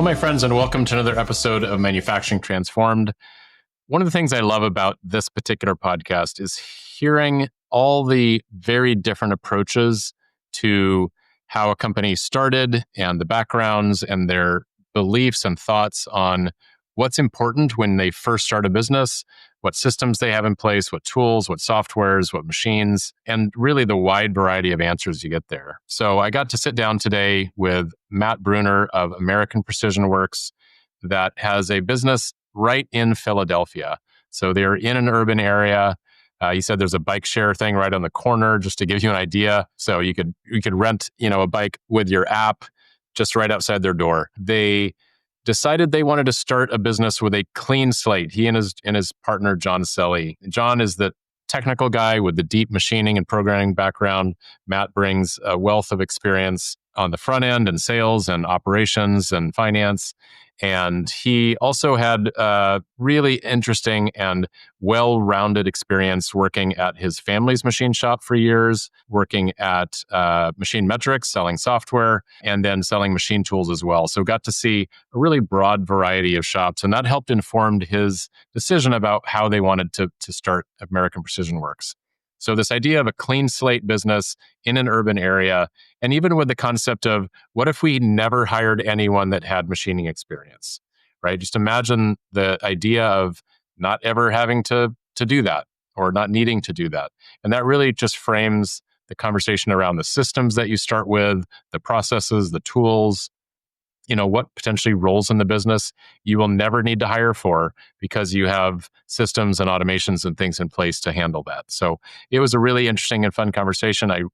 Hello, my friends, and welcome to another episode of Manufacturing Transformed. One of the things I love about this particular podcast is hearing all the very different approaches to how a company started and the backgrounds and their beliefs and thoughts on what's important when they first start a business, what systems they have in place, what tools, what softwares, what machines, and really the wide variety of answers you get there. So I got to sit down today with Matt Bruner of American Precision Works that has a business right in Philadelphia. So they're in an urban area. He said there's a bike share thing right on the corner, just to give you an idea. So you could rent, a bike with your app just right outside their door. They decided they wanted to start a business with a clean slate. He and his partner, John Celley. John is the technical guy with the deep machining and programming background. Matt brings a wealth of experience on the front end and sales and operations and finance. And he also had a really interesting and well-rounded experience working at his family's machine shop for years, working at Machine Metrics, selling software, and then selling machine tools as well. So got to see a really broad variety of shops. And that helped inform his decision about how they wanted to start American Precision Works. So this idea of a clean slate business in an urban area, and even with the concept of what if we never hired anyone that had machining experience, right? Just imagine the idea of not ever having to do that or not needing to do that. And that really just frames the conversation around the systems that you start with, the processes, the tools, what potentially roles in the business you will never need to hire for because you have systems and automations and things in place to handle that. So it was a really interesting and fun conversation. I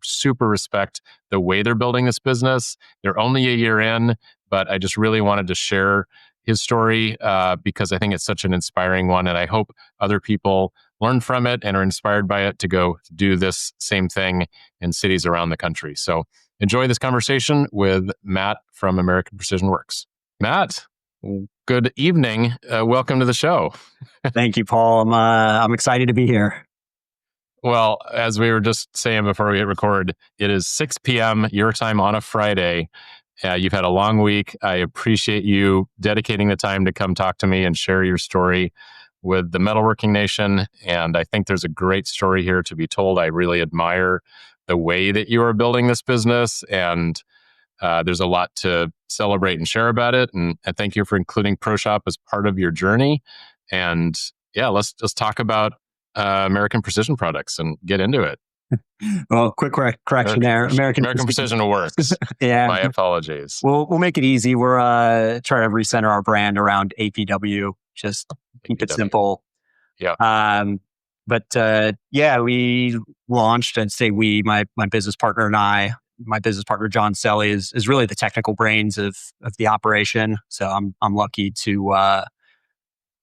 super respect the way they're building this business. They're only a year in, but I just really wanted to share his story because I think it's such an inspiring one. And I hope other people learn from it and are inspired by it to go do this same thing in cities around the country. So enjoy this conversation with Matt from American Precision Works. Matt, good evening. Welcome to the show. Thank you, Paul. I'm excited to be here. Well, as we were just saying before we hit record, it is 6 p.m. your time on a Friday. You've had a long week. I appreciate you dedicating the time to come talk to me and share your story with the Metalworking Nation. And I think there's a great story here to be told. I really admire the way that you are building this business, and there's a lot to celebrate and share about it. And thank you for including ProShop as part of your journey. And yeah, let's talk about American Precision products and get into it. Well, quick correction there. American Precision Works. Yeah. My apologies. We'll make it easy. We're trying to recenter our brand around APW. Just keep it simple. Yeah. But we launched, and say we, my business partner and I, my business partner, John Celley, is really the technical brains of the operation. So I'm lucky to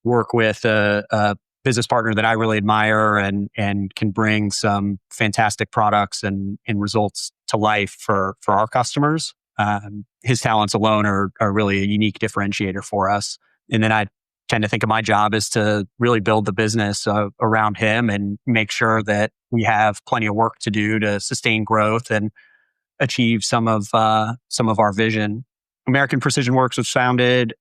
work with a business partner that I really admire and can bring some fantastic products and results to life for our customers. His talents alone are really a unique differentiator for us. And then I tend to think of my job is to really build the business around him and make sure that we have plenty of work to do to sustain growth and achieve some of our vision. American Precision Works was founded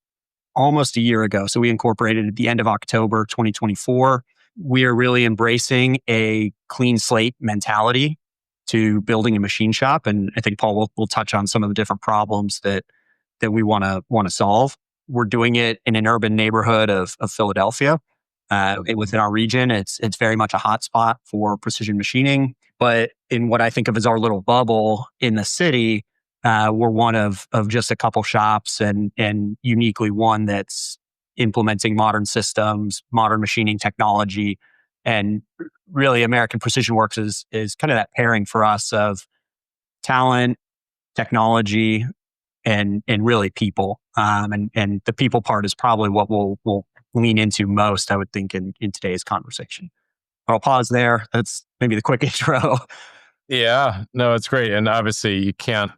almost a year ago. So we incorporated at the end of October 2024. We are really embracing a clean slate mentality to building a machine shop. And I think Paul will touch on some of the different problems that we want to solve. We're doing it in an urban neighborhood of Philadelphia. Within our region, it's very much a hotspot for precision machining. But in what I think of as our little bubble in the city, we're one of just a couple shops and uniquely one that's implementing modern systems, modern machining technology. And really, American Precision Works is kind of that pairing for us of talent, technology, and really people. And the people part is probably what we'll lean into most, I would think, in today's conversation. I'll pause there. That's maybe the quick intro. Yeah, no, it's great. And obviously you can't,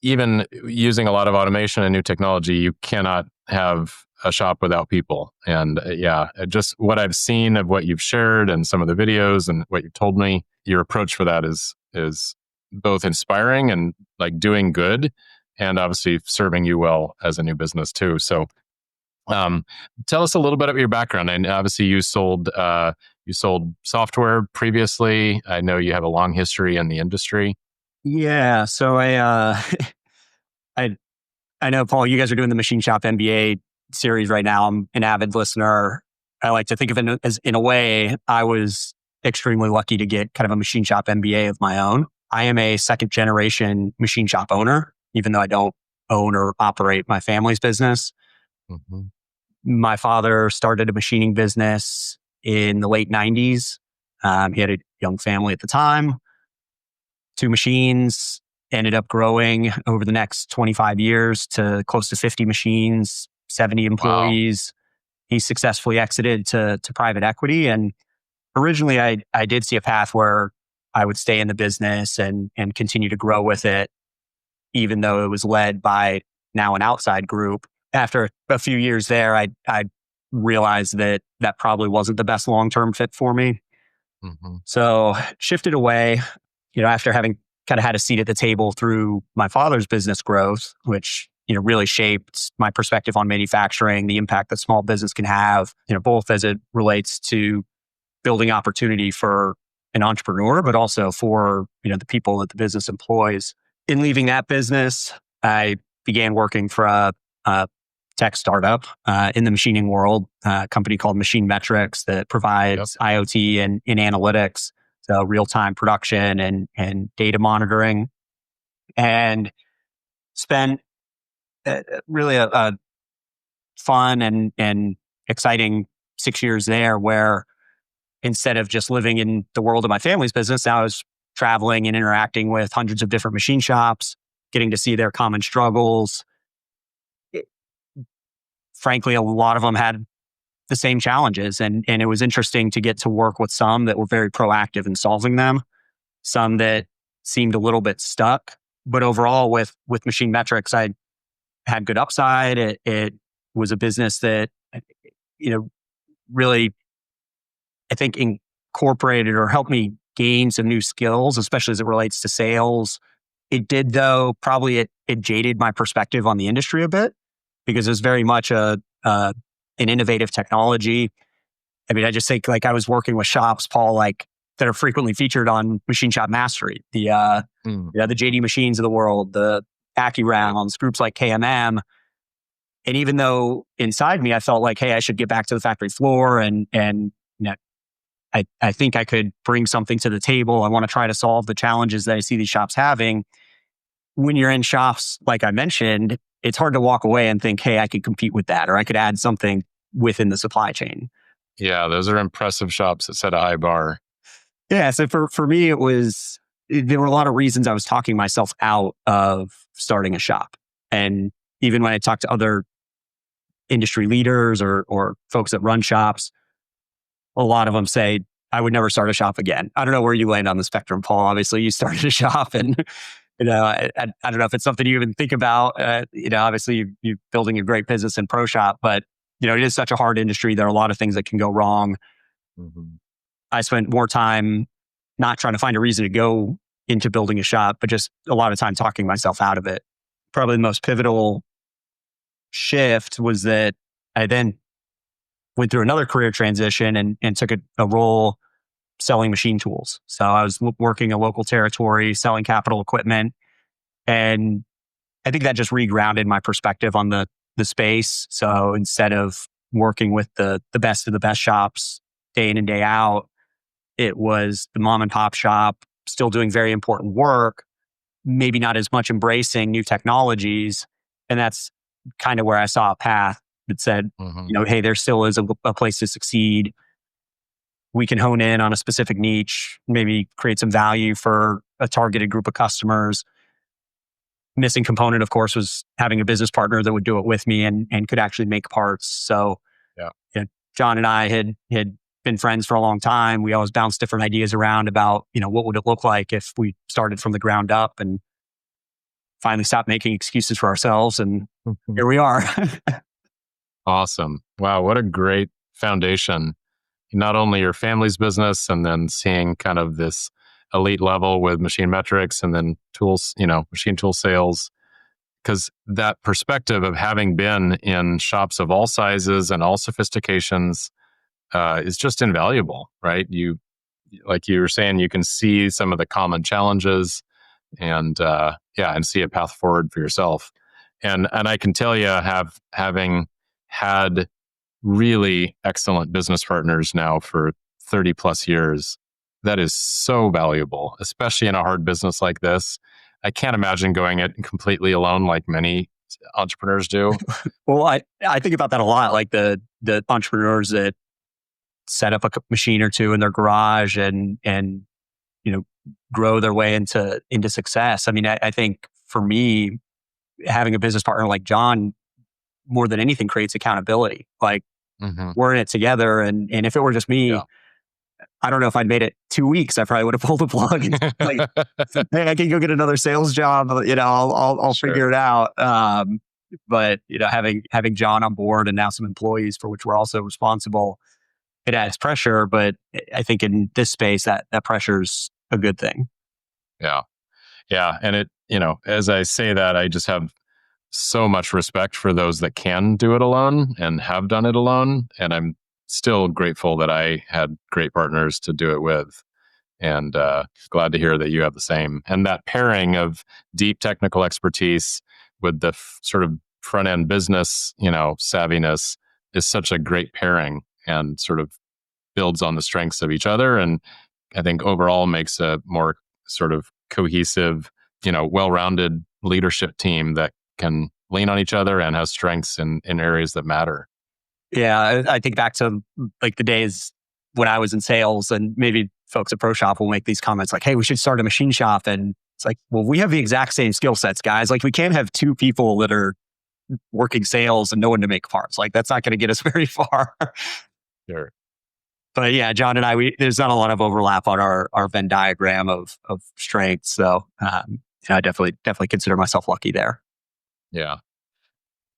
even using a lot of automation and new technology, you cannot have a shop without people. And just what I've seen of what you've shared and some of the videos and what you've told me, your approach for that is both inspiring and like doing good and obviously serving you well as a new business too. So tell us a little bit about your background. And obviously you sold software previously. I know you have a long history in the industry. Yeah. So I I know, Paul, you guys are doing the Machine Shop MBA series right now. I'm an avid listener. I like to think of it as, in a way, I was extremely lucky to get kind of a machine shop MBA of my own. I am a second generation machine shop owner, even though I don't own or operate my family's business. Mm-hmm. My father started a machining business in the late 90s. He had a young family at the time, 2 machines, ended up growing over the next 25 years to close to 50 machines, 70 employees. Wow. He successfully exited to private equity. And originally I did see a path where I would stay in the business and continue to grow with it, even though it was led by now an outside group. After a few years there, I realized that probably wasn't the best long-term fit for me. Mm-hmm. So shifted away, after having kind of had a seat at the table through my father's business growth, which, really shaped my perspective on manufacturing, the impact that small business can have, both as it relates to building opportunity for an entrepreneur, but also for, the people that the business employs. In leaving that business, I began working for a tech startup in the machining world, a company called Machine Metrics that provides IoT and analytics, so real-time production and data monitoring, and spent really a fun and exciting 6 years there, where instead of just living in the world of my family's business, now I was traveling and interacting with hundreds of different machine shops, getting to see their common struggles. Frankly, a lot of them had the same challenges. And it was interesting to get to work with some that were very proactive in solving them, some that seemed a little bit stuck. But overall, with Machine Metrics, I had good upside. It was a business that, really, I think, incorporated or helped me gain some new skills, especially as it relates to sales. It did, though, probably it jaded my perspective on the industry a bit, because it's very much an innovative technology. I mean, I just think, like, I was working with shops, Paul, like, that are frequently featured on Machine Shop Mastery, the JD Machines of the world, the AccuRounds, groups like KMM. And even though inside me I felt like, hey, I should get back to the factory floor and I think I could bring something to the table. I want to try to solve the challenges that I see these shops having. When you're in shops, like I mentioned, it's hard to walk away and think, hey, I could compete with that, or I could add something within the supply chain. Yeah, those are impressive shops that set a high bar. Yeah, so for me, there were a lot of reasons I was talking myself out of starting a shop. And even when I talk to other industry leaders or folks that run shops, a lot of them say, I would never start a shop again. I don't know where you land on the spectrum, Paul. Obviously, you started a shop, and I don't know if it's something you even think about. Obviously, you're building a great business in pro shop, but it is such a hard industry. There are a lot of things that can go wrong. Mm-hmm. I spent more time not trying to find a reason to go into building a shop, but just a lot of time talking myself out of it. Probably the most pivotal shift was that I then went through another career transition and took a role selling machine tools. So I was working a local territory, selling capital equipment. And I think that just regrounded my perspective on the space. So instead of working with the best of the best shops day in and day out, it was the mom and pop shop still doing very important work, maybe not as much embracing new technologies. And that's kind of where I saw a path that said, hey, there still is a place to succeed. We can hone in on a specific niche, maybe create some value for a targeted group of customers. Missing component, of course, was having a business partner that would do it with me and could actually make parts. So John and I had been friends for a long time. We always bounced different ideas around about, what would it look like if we started from the ground up, and finally stopped making excuses for ourselves. And here we are. Awesome. Wow. What a great foundation. Not only your family's business, and then seeing kind of this elite level with Machine Metrics, and then tools, machine tool sales. because that perspective of having been in shops of all sizes and all sophistications is just invaluable, right? Like you were saying, you can see some of the common challenges and and see a path forward for yourself. And I can tell you, having had really excellent business partners now for 30 plus years, that is so valuable, especially in a hard business like this. I can't imagine going it completely alone like many entrepreneurs do. Well, I think about that a lot, like the entrepreneurs that set up a machine or two in their garage and grow their way into success. I mean, I think for me, having a business partner like John, more than anything, creates accountability. Like, we're in it together, and if it were just me, I don't know if I'd made it 2 weeks. I probably would have pulled the plug. Like, hey, I can go get another sales job. I'll Sure. figure it out. But having John on board and now some employees for which we're also responsible, it adds pressure. But I think in this space, that pressure's a good thing. Yeah. And it, as I say that, I just have so much respect for those that can do it alone and have done it alone. And I'm still grateful that I had great partners to do it with. And glad to hear that you have the same. And that pairing of deep technical expertise with the sort of front end business, savviness is such a great pairing and sort of builds on the strengths of each other. And I think overall makes a more sort of cohesive, well-rounded leadership team that can lean on each other and has strengths in areas that matter. Yeah, I think back to like the days when I was in sales, and maybe folks at ProShop will make these comments like, hey, we should start a machine shop. And it's like, well, we have the exact same skill sets, guys. Like, we can't have two people that are working sales and no one to make parts. Like, that's not going to get us very far. Sure. But yeah, John and I, there's not a lot of overlap on our Venn diagram of strengths. So I definitely consider myself lucky there. Yeah.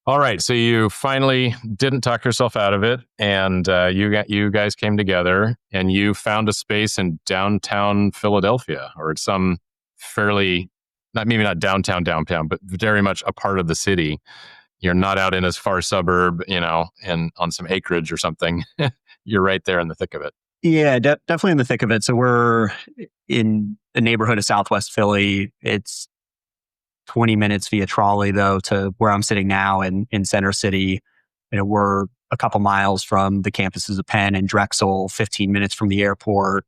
All right. So you finally didn't talk yourself out of it, and you guys came together and you found a space in downtown Philadelphia, or some fairly, maybe not downtown, but very much a part of the city. You're not out in a far suburb, and on some acreage or something. You're right there in the thick of it. Yeah, definitely in the thick of it. So we're in a neighborhood of Southwest Philly. It's 20 minutes via trolley, though, to where I'm sitting now in Center City. We're a couple miles from the campuses of Penn and Drexel, 15 minutes from the airport.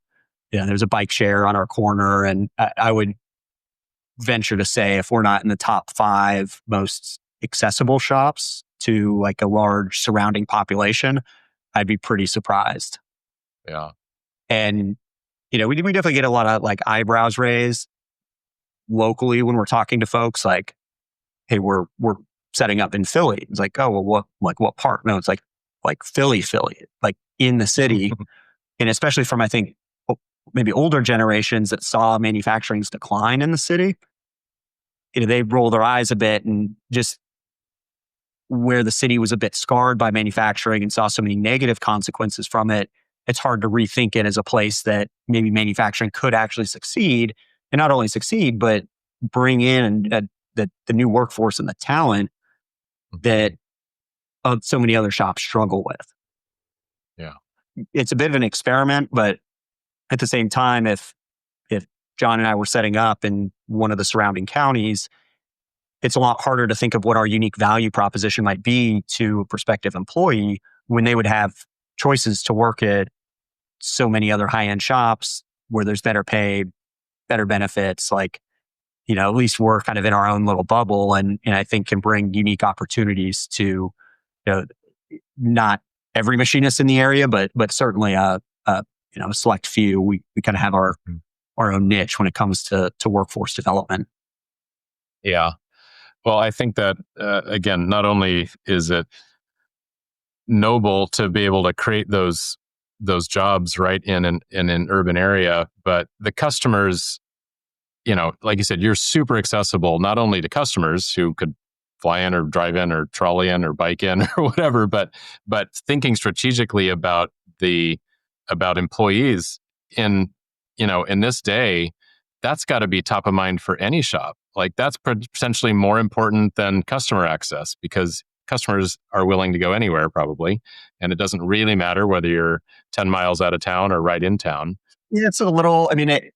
There's a bike share on our corner. And I would venture to say, if we're not in the top 5 most accessible shops to like a large surrounding population, I'd be pretty surprised. Yeah. And, we definitely get a lot of like eyebrows raised locally when we're talking to folks like, hey, we're setting up in Philly. It's like, oh, well, what part? No, it's like Philly, like in the city. And especially from, I think, maybe older generations that saw manufacturing's decline in the city, they roll their eyes a bit, and just where the city was a bit scarred by manufacturing and saw so many negative consequences from it, it's hard to rethink it as a place that maybe manufacturing could actually succeed. And not only succeed, but bring in the new workforce and the talent that so many other shops struggle with. Yeah. It's a bit of an experiment, but at the same time, if John and I were setting up in one of the surrounding counties, it's a lot harder to think of what our unique value proposition might be to a prospective employee when they would have choices to work at so many other high-end shops where there's better pay, better benefits. Like, at least we're kind of in our own little bubble, and I think can bring unique opportunities to, not every machinist in the area, but certainly a select few. We kind of have our own niche when it comes to workforce development. Yeah. Well, I think that, again, not only is it noble to be able to create those jobs right in an urban area, but the customers, like you said, you're super accessible, not only to customers who could fly in or drive in or trolley in or bike in or whatever, but thinking strategically about employees in this day, that's got to be top of mind for any shop. Like that's potentially more important than customer access because customers are willing to go anywhere probably. And it doesn't really matter whether you're 10 miles out of town or right in town. Yeah, it's a little, I mean,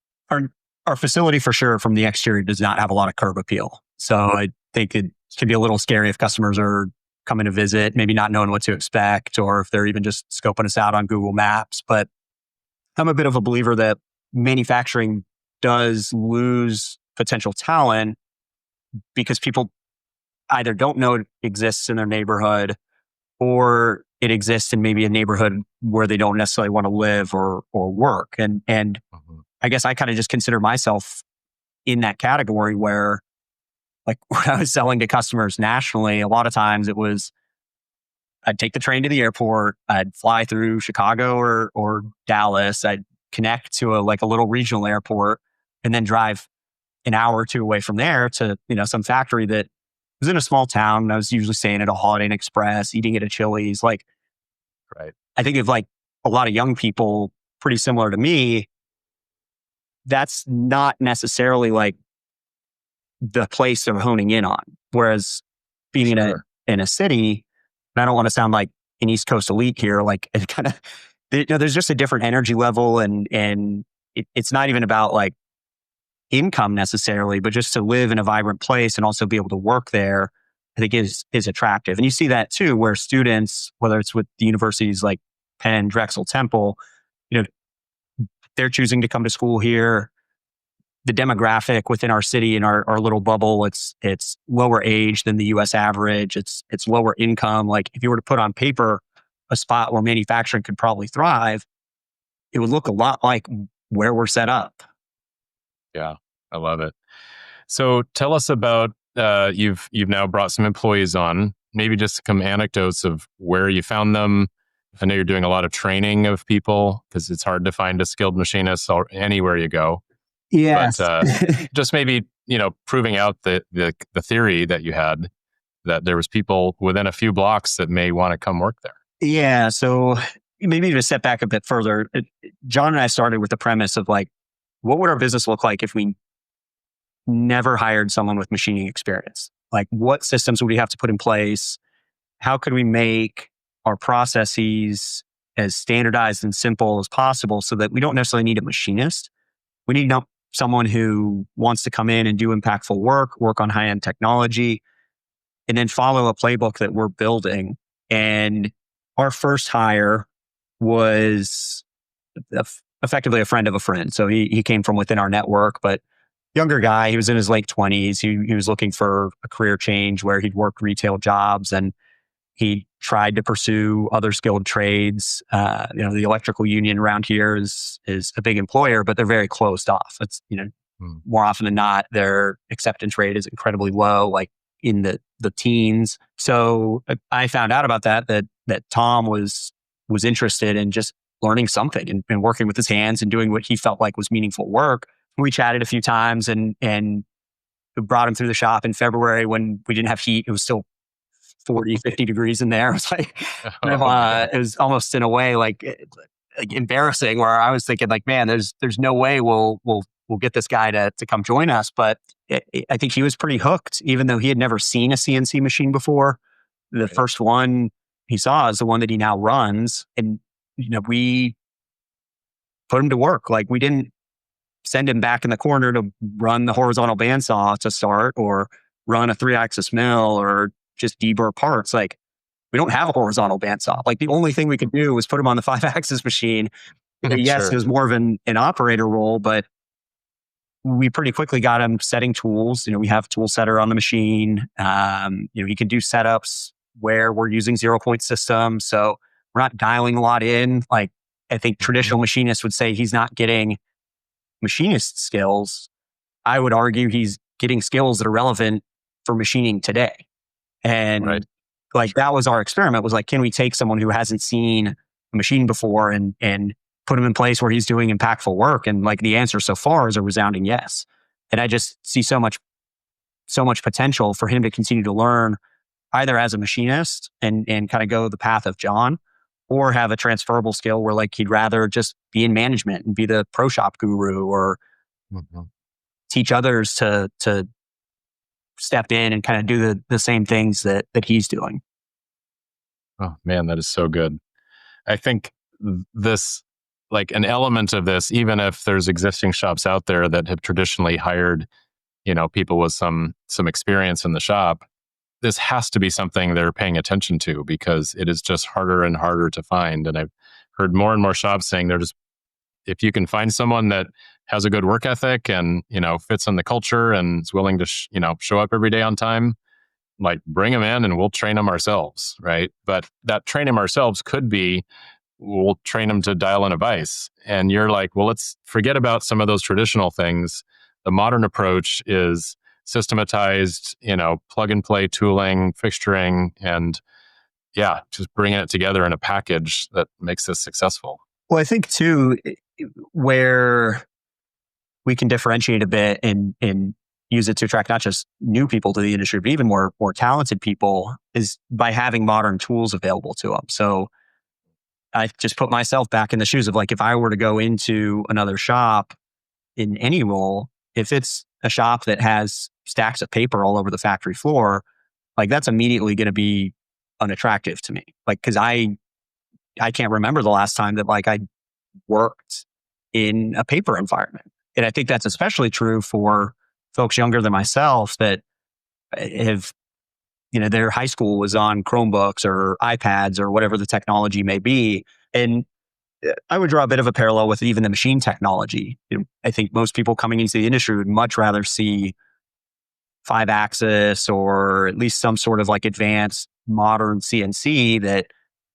our facility for sure from the exterior does not have a lot of curb appeal. So I think it can be a little scary if customers are coming to visit, maybe not knowing what to expect, or if they're even just scoping us out on Google Maps. But I'm a bit of a believer that manufacturing does lose potential talent because people either don't know it exists in their neighborhood or it exists in maybe a neighborhood where they don't necessarily want to live or work. And Mhm. I guess I kind of just consider myself in that category where like when I was selling to customers nationally, a lot of times it was I'd take the train to the airport, I'd fly through Chicago or Dallas, I'd connect to a little regional airport and then drive an hour or two away from there to, some factory that was in a small town. I was usually staying at a Holiday Inn Express, eating at a Chili's. Like, Right. I think of like a lot of young people pretty similar to me, that's not necessarily like the place they're honing in on. Whereas being Sure. in a city, and I don't want to sound like an East Coast elite here, like it kind of, there's just a different energy level and it's not even about like income necessarily, but just to live in a vibrant place and also be able to work there, I think is attractive. And you see that too, where students, whether it's with the universities like Penn, Drexel, Temple, you know, they're choosing to come to school here. The demographic within our city and our little bubble, it's lower age than the US average. It's lower income. Like if you were to put on paper a spot where manufacturing could probably thrive, it would look a lot like where we're set up. Yeah. I love it. So tell us about you've now brought some employees on. Maybe just some anecdotes of where you found them. I know you're doing a lot of training of people because it's hard to find a skilled machinist anywhere you go. But Yes. just maybe proving out the theory that you had that there was people within a few blocks that may want to come work there. Yeah. So maybe to step back a bit further, John and I started with the premise of like, what would our business look like if we never hired someone with machining experience? Like, what systems would we have to put in place? How could we make our processes as standardized and simple as possible so that we don't necessarily need a machinist? We need someone who wants to come in and do impactful work on high-end technology, and then follow a playbook that we're building. And our first hire was effectively a friend of a friend. So he came from within our network, but younger guy. He was in his late 20s. He was looking for a career change where he'd worked retail jobs and he tried to pursue other skilled trades. The electrical union around here is a big employer, but they're very closed off. It's, more often than not, their acceptance rate is incredibly low, like in the teens. So I found out about that Tom was interested in just learning something and working with his hands and doing what he felt like was meaningful work. We chatted a few times and brought him through the shop in February when we didn't have heat. It was still 40, 50 degrees in there. It was like, it was almost in a way like embarrassing where I was thinking like, man, there's no way we'll get this guy to come join us. But I think he was pretty hooked, even though he had never seen a CNC machine before. The first one he saw is the one that he now runs. And, we put him to work. Like we didn't send him back in the corner to run the horizontal bandsaw to start or run a 3-axis mill or just deburr parts. Like we don't have a horizontal bandsaw. Like the only thing we could do was put him on the 5-axis machine. Yes, Sure. it was more of an operator role, but we pretty quickly got him setting tools. We have a tool setter on the machine. He can do setups where we're using 0-point systems. So we're not dialing a lot in. Like I think traditional machinists would say he's not getting machinist skills. I would argue he's getting skills that are relevant for machining today. And that was our experiment, was like, can we take someone who hasn't seen a machine before and put him in place where he's doing impactful work? And like the answer so far is a resounding yes. And I just see so much potential for him to continue to learn either as a machinist and kind of go the path of John, or have a transferable skill where like he'd rather just be in management and be the pro shop guru or teach others to step in and kind of do the same things that he's doing. Oh man, that is so good. I think this, like an element of this, even if there's existing shops out there that have traditionally hired, people with some experience in the shop, this has to be something they're paying attention to because it is just harder and harder to find. And I've heard more and more shops saying if you can find someone that has a good work ethic and, fits in the culture and is willing to, show up every day on time, like bring them in and we'll train them ourselves. Right. But that train them ourselves could be, we'll train them to dial in a vise. And you're like, well, let's forget about some of those traditional things. The modern approach is systematized, plug and play tooling, fixturing, and just bringing it together in a package that makes this successful. Well, I think too, where we can differentiate a bit and use it to attract not just new people to the industry, but even more talented people is by having modern tools available to them. So I just put myself back in the shoes of like, if I were to go into another shop in any role, if it's a shop that has stacks of paper all over the factory floor, like that's immediately going to be unattractive to me. Like, cause I can't remember the last time that like I worked in a paper environment. And I think that's especially true for folks younger than myself that have, their high school was on Chromebooks or iPads or whatever the technology may be. And I would draw a bit of a parallel with even the machine technology. I think most people coming into the industry would much rather see 5-axis or at least some sort of like advanced modern CNC that,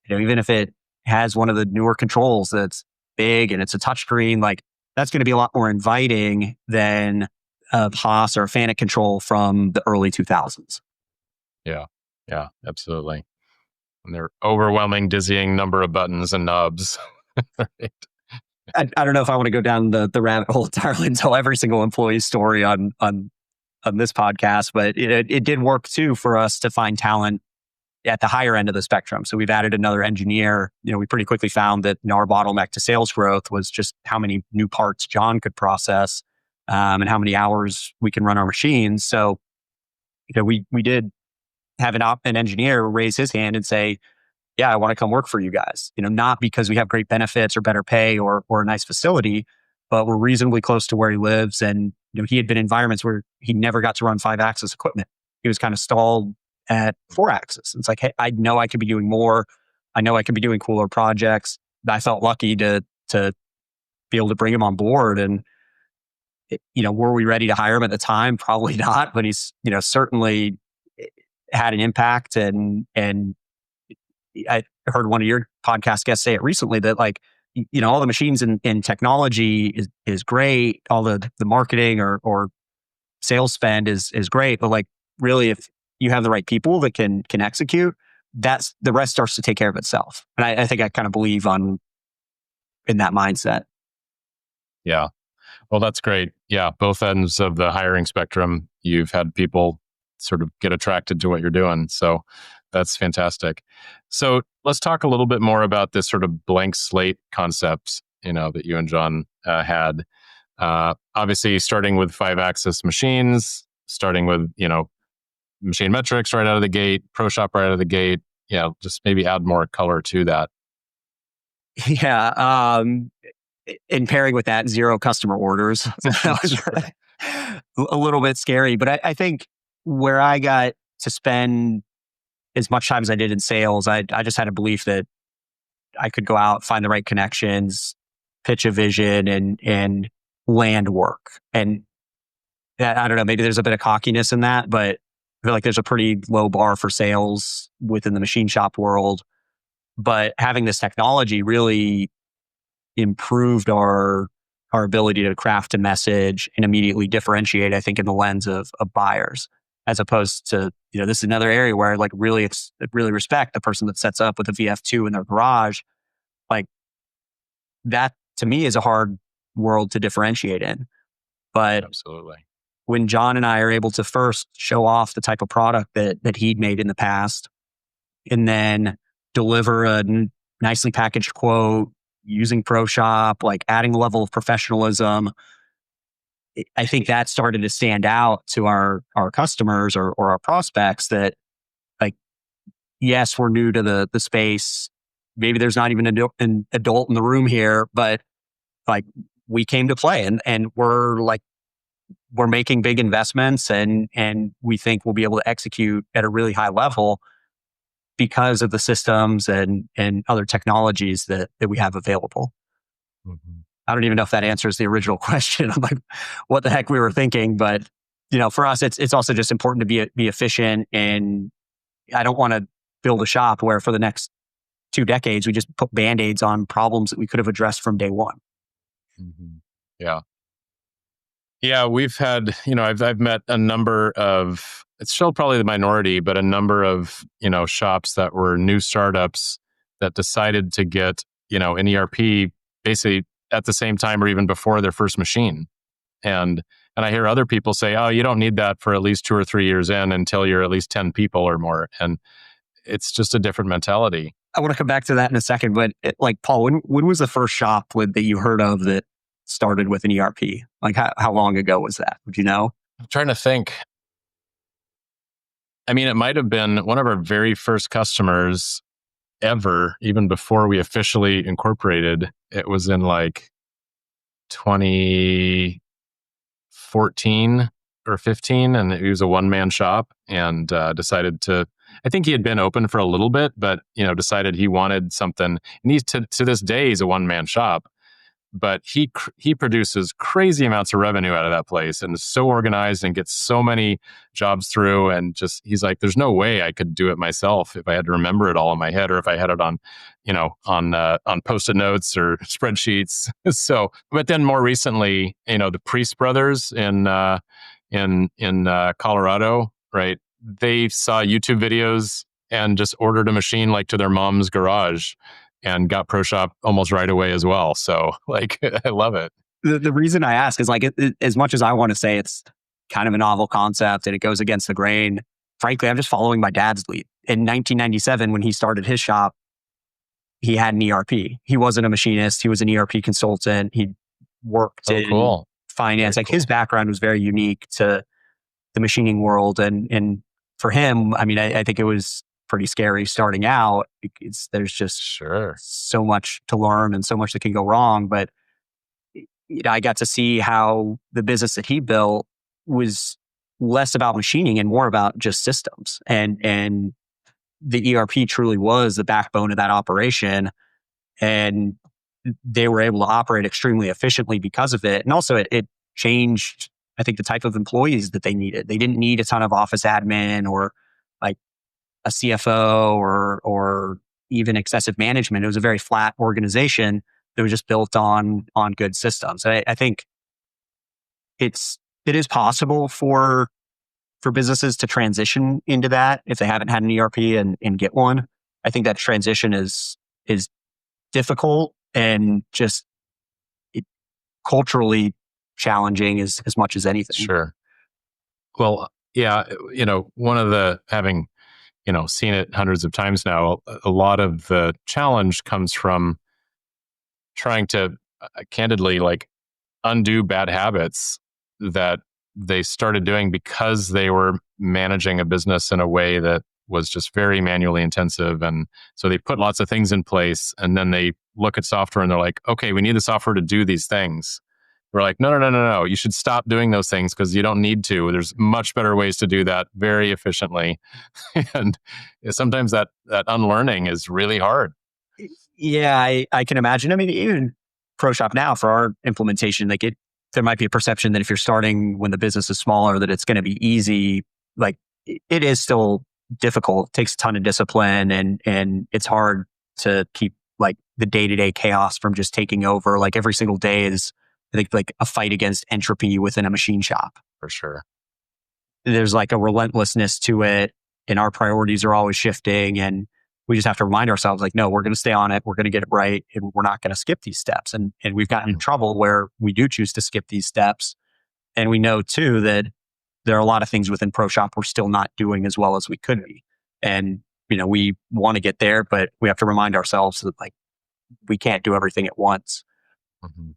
even if it has one of the newer controls that's big and it's a touchscreen, like that's going to be a lot more inviting than a Haas or a Fanuc control from the early 2000s. Yeah, absolutely. And their overwhelming, dizzying number of buttons and knobs. Right. I don't know if I want to go down the rabbit hole entirely and tell every single employee story on this podcast, but it did work too for us to find talent at the higher end of the spectrum. So we've added another engineer. We pretty quickly found that our bottleneck to sales growth was just how many new parts John could process and how many hours we can run our machines. So we did have an engineer raise his hand and say, yeah, I want to come work for you guys. Not because we have great benefits or better pay or a nice facility, but we're reasonably close to where he lives. And he had been in environments where he never got to run 5-axis equipment. He was kind of stalled at 4-axis. It's like, hey, I know I could be doing more. I know I could be doing cooler projects. I felt lucky to be able to bring him on board. And were we ready to hire him at the time? Probably not. But he's certainly had an impact. And I heard one of your podcast guests say it recently that like, all the machines and technology is great. All the marketing or sales spend is great. But like really, if you have the right people that can execute, that's the rest starts to take care of itself. And I think I kind of believe in that mindset. Yeah. Well, that's great. Yeah. Both ends of the hiring spectrum, you've had people sort of get attracted to what you're doing. So that's fantastic. So let's talk a little bit more about this sort of blank slate concepts, that you and John had. Obviously, starting with 5-axis machines, starting with, machine metrics right out of the gate, Pro Shop right out of the gate. Yeah, just maybe add more color to that. Yeah. In pairing with that, 0 customer orders. That was a little bit scary. But I think where I got to spend as much time as I did in sales, I just had a belief that I could go out, find the right connections, pitch a vision, and land work. And I don't know, maybe there's a bit of cockiness in that, but I feel like there's a pretty low bar for sales within the machine shop world. But having this technology really improved our ability to craft a message and immediately differentiate, I think, in the lens of buyers, as opposed to, this is another area where like really respect the person that sets up with a VF2 in their garage. Like that to me is a hard world to differentiate in. But absolutely, when John and I are able to first show off the type of product that he'd made in the past, and then deliver a nicely packaged quote using Pro Shop, like adding a level of professionalism, I think that started to stand out to our customers or our prospects that, like, yes, we're new to the space. Maybe there's not even an adult in the room here, but like we came to play, and we're making big investments, and we think we'll be able to execute at a really high level because of the systems and other technologies that we have available. Mhm. I don't even know if that answers the original question. I'm like, what the heck we were thinking, but for us, it's also just important to be efficient, and I don't want to build a shop where for the next 2 decades we just put band-aids on problems that we could have addressed from day one. Mhm. Yeah. Yeah, we've had, I've met a number of, it's still probably the minority, but a number of, shops that were new startups that decided to get, an ERP basically at the same time or even before their first machine. And I hear other people say, "Oh, you don't need that for at least 2 or 3 years in until you're at least 10 people or more." And it's just a different mentality. I want to come back to that in a second, but like Paul, when was the first shop that you heard of that started with an ERP? Like how long ago was that? Would you know? I'm trying to think. I mean, it might have been one of our very first customers ever, even before we officially incorporated. It was in like 2014 or 15, and he was a one-man shop and decided to. I think he had been open for a little bit, but decided he wanted something. And he's to this day he's a one-man shop, but he produces crazy amounts of revenue out of that place and is so organized and gets so many jobs through, and just he's like, there's no way I could do it myself if I had to remember it all in my head or if I had it on on post-it notes or spreadsheets. So but then more recently, the Priest brothers in Colorado, right, they saw YouTube videos and just ordered a machine like to their mom's garage and got ProShop almost right away as well. So like, I love it. The reason I ask is like, as much as I want to say it's kind of a novel concept and it goes against the grain, frankly, I'm just following my dad's lead. In 1997, when he started his shop, he had an ERP. He wasn't a machinist. He was an ERP consultant. He worked in Cool. finance. Very Like his background was very unique to the machining world. And for him, I mean, I think it was pretty scary starting out because there's just Sure. so much to learn and so much that can go wrong. But I got to see how the business that he built was less about machining and more about just systems. And the ERP truly was the backbone of that operation. And they were able to operate extremely efficiently because of it. And also it changed, I think, the type of employees that they needed. They didn't need a ton of office admin or like a CFO or even excessive management. It was a very flat organization that was just built on good systems. I think it is possible for businesses to transition into that if they haven't had an ERP and get one. I think that transition is difficult and just culturally challenging as much as anything. Sure. Well, yeah, one of the having, seen it hundreds of times now, a lot of the challenge comes from trying to candidly like undo bad habits that they started doing because they were managing a business in a way that was just very manually intensive. And so they put lots of things in place, and then they look at software and they're like, okay, we need the software to do these things. We're like, no. You should stop doing those things because you don't need to. There's much better ways to do that very efficiently. And sometimes that unlearning is really hard. Yeah, I can imagine. I mean, even ProShop now for our implementation, like there might be a perception that if you're starting when the business is smaller, that it's going to be easy. Like it is still difficult. It takes a ton of discipline, and it's hard to keep like the day-to-day chaos from just taking over. Like every single day is, I think, like a fight against entropy within a machine shop. For sure. There's like a relentlessness to it, and our priorities are always shifting, and we just have to remind ourselves, like, no, we're going to stay on it. We're going to get it right. And we're not going to skip these steps. And we've gotten in trouble where we do choose to skip these steps. And we know too that there are a lot of things within ProShop we're still not doing as well as we could be. And, we want to get there, but we have to remind ourselves that like, we can't do everything at once. Mm-hmm.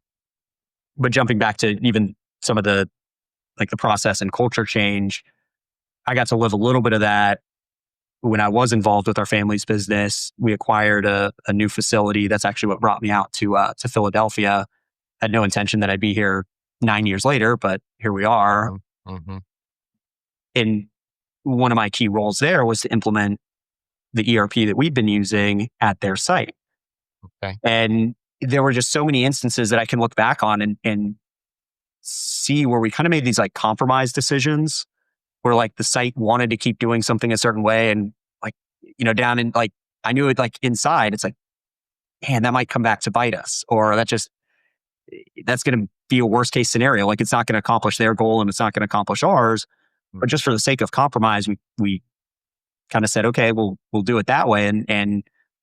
But jumping back to even some of the like the process and culture change. I got to live a little bit of that when I was involved with our family's business. We acquired a new facility. That's actually what brought me out to Philadelphia. Had no intention that I'd be here 9 years later, but here we are. Mm-hmm. And one of my key roles there was to implement the ERP that we'd been using at their site. Okay. And there were just so many instances that I can look back on and see where we kind of made these like compromise decisions where like the site wanted to keep doing something a certain way. And like, down in like, I knew it like inside, it's like, man, that might come back to bite us, or that's going to be a worst case scenario. Like it's not going to accomplish their goal and it's not going to accomplish ours. But just for the sake of compromise, we kind of said, okay, we'll do it that way. And